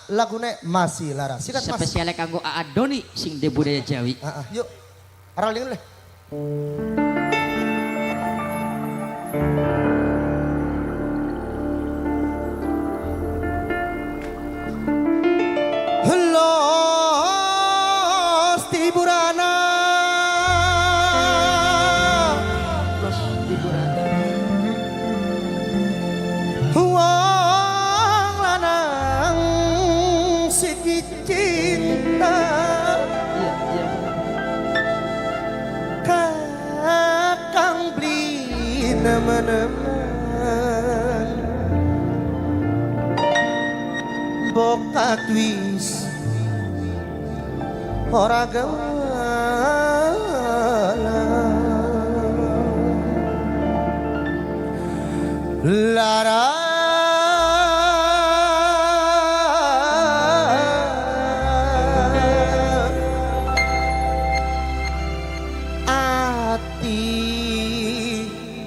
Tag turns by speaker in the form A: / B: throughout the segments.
A: lagune masih laras. Sikat Mas.
B: Spesialnya kanggo Aa Doni sing de budaya Jawi.
A: Yuk. Araling leh. Los Tiburana.
B: Los Tiburana.
A: Wong lanang siki cinta.
B: Iya.
A: Kakang beli nemen-nemen bokat wis ora gawalan lara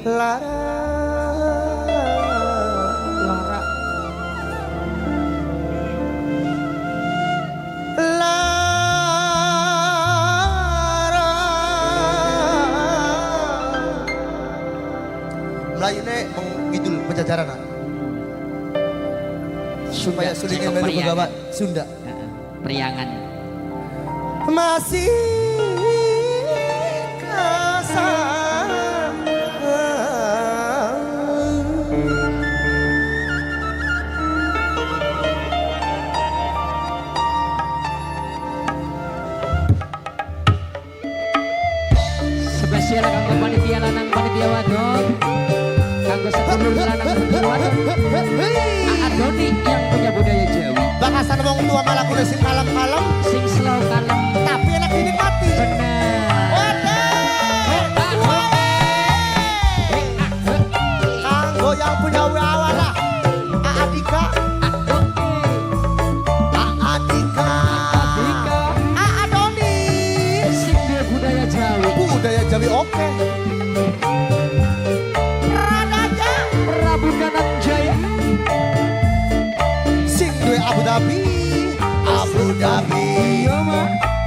B: Lara.
A: Melayune mengidul penjajaran supaya sulingnya melu begawa Sunda.
B: Priangan.
A: Masih kasar.
B: Spesial kanggo panitia lanang panitia wadon. Kanggo sedulur lanang panitia wadon. Aa Doni yang punya budaya Jawi.
A: Bakasan wong tua malah kudu sing kalem-kalem,
B: Sing slow kalem.
A: tapi enak dinikmati. Kanggo yang punya wawa lah, Aadika, Aadika, Aadoni.
B: Sing dia budaya Jawi.
A: Budaya Jawi oke. Radanya
B: Prabu Dananjaya.
A: sing duwe Abu Dhabi, Abu Dhabi,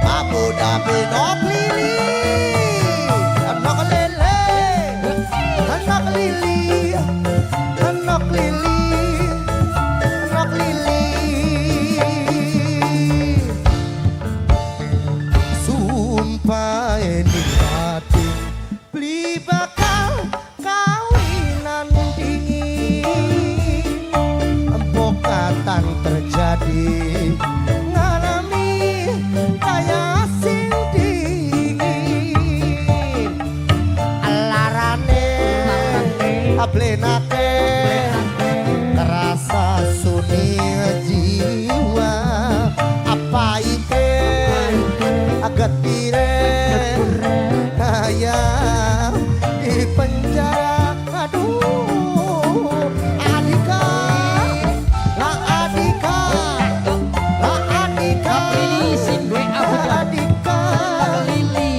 A: Abu Dhabi nok lili, nok lele, nok lili, nok lili, nok lili. Sumpah ini hati beli bakal kawinan dingin, empokatan terjadi ngalami kaya sing dingin, alarane ablenake kerasa suni jiwa, apa ike agak tire kaya di penjara. Aduh Adika, lah Adika, lah Adika,
B: Sing duwe Abu Dhabi.
A: Adika.
B: Lili.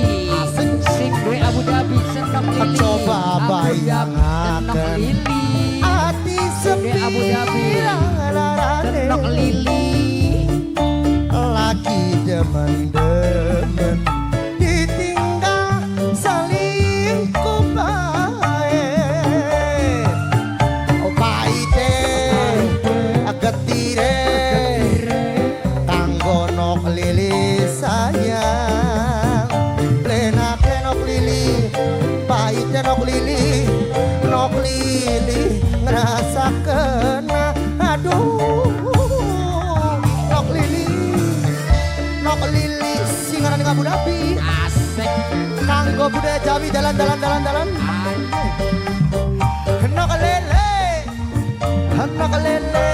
B: Sing duwe Abu Dhabi. Seneng Lili.
A: Coba
B: Abu Dhabi.
A: bayangaken.
B: Seneng Lili.
A: Hati sepi
B: Abu Dhabi.
A: larane.
B: Seneng Lili.
A: Lagi demen-demen ditinggal selingkuh bae. Oh paite agetire kanggo nok lili sayang, lenake nok lili, paite nok lili, ngerasa kena. Aduh nok lili singaran di Abu Dhabi.
B: Asik.
A: Kanggo budaya Jawi dalan. Nok lele, nok lele,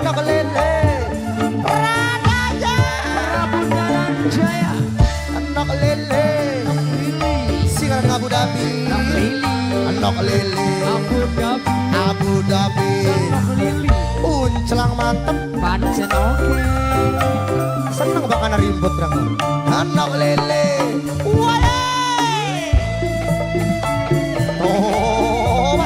A: nok lele. Radanya
B: Prabu Dananjaya.
A: nok lele, singaran di Abu Dhabi. Nok lele,
B: Abu Dhabi.
A: Abu Dhabi.
B: Seneng Lili.
A: Uncelang mantep,
B: Pancen oke.
A: seneng bakal rimbut berang. Anak lele, wale. Oh,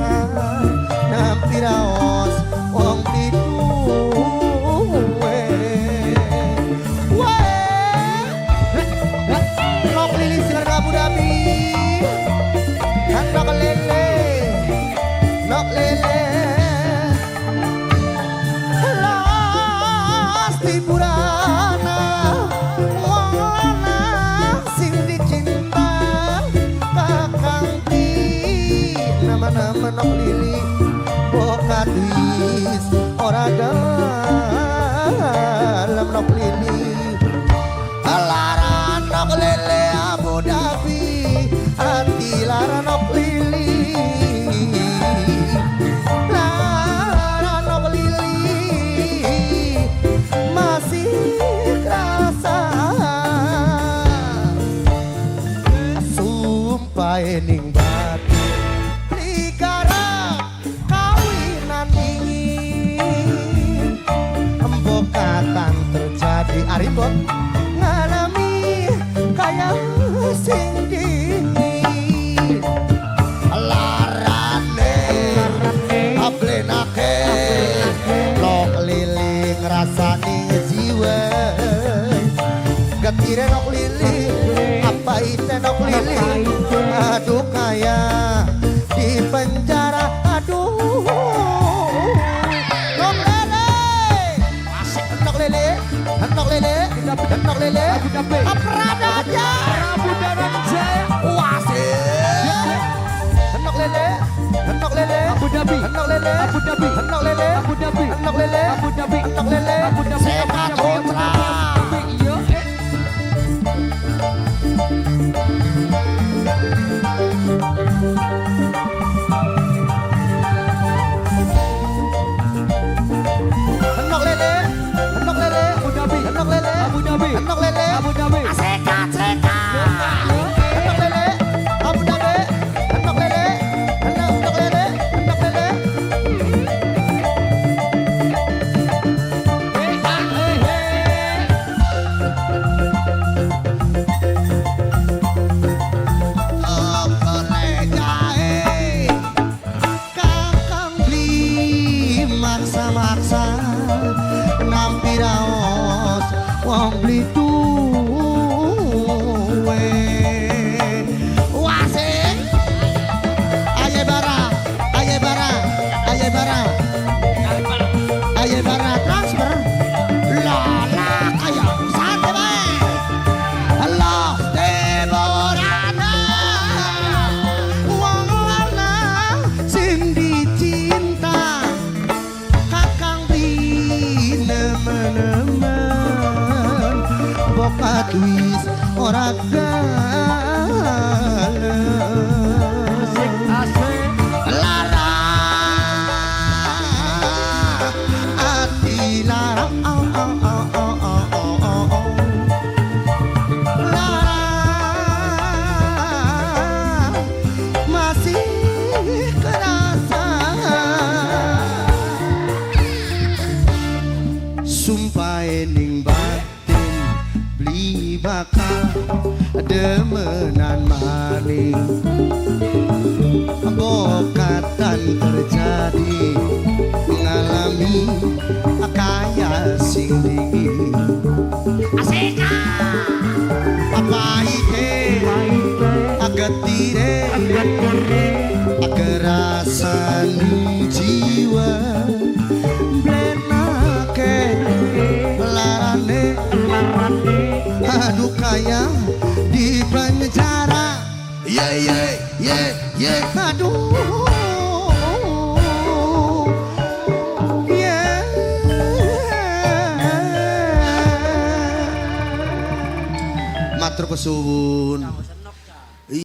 A: maksa nampi raos wong piduwe wae nok lili sinar Abu Dhabi nok lele nok lele las tiburana wong lanang sing dicinta kakang ti nama-nama nok lili bokat wis ora dalam nok lili laran nok lele Abu Dhabi hati laran nok lili laran nok lili masih kerasa sumpah ening batin ligara kawinan dingin embokatan terjadi aribot ngalami kayak sing dingin larane ablenake nok lili ngrasani jiwa getire nok lili apa itu nok lili aduh kayak di penjara aduh nok lele nok lele nok lele nok lele Prada aja Prabu Dananjaya wasih nok lele nok lele Abu Dhabi nok lele Abu Dhabi nok lele Abu Dhabi nok lele Abu Dhabi nok lele Abu Dhabi Sekat Putra yo nok lele nok lele Abu Dhabi nok lele Abu Dhabi nok lele Abu Dhabi sekat nok lele Abu Dhabi nok lele nok lele nok lele kakang beli maksa-maksa nampi raos wong beli duwe wasing aye bara aye bara aye bara aye bara transfer lala kaya sate bae Allah deborana wong lanang sing dicinta kakang beli nemen-nemen bokat wis ora galem lara ati lara lara masih kerasa sumpah ening batin beli bakal demenan maning bokatan terjadi mengalami kaya sing dingin asika apa ite agetire kerasani jiwa blenake larane aduh kayak di penjara aduh matur kesuwun